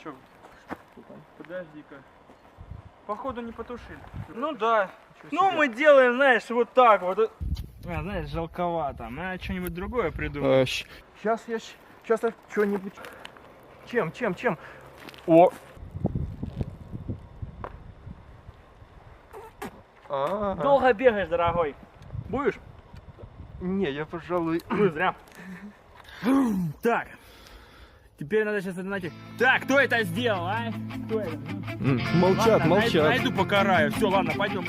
Че? Подожди-ка. Походу не потушили. Ну да. Ну мы делаем, знаешь, вот так вот. Знаешь, жалковато. Надо что-нибудь другое придумать. Сейчас я что-нибудь... Чем? О! Долго бегаешь, дорогой. Будешь? Не, я, пожалуй... Будешь, зря. Так. Теперь надо сейчас, знаете... Так, кто это сделал, а? Кто это? Молчат, Ладно, найду покараю. Все, ладно, пойдем.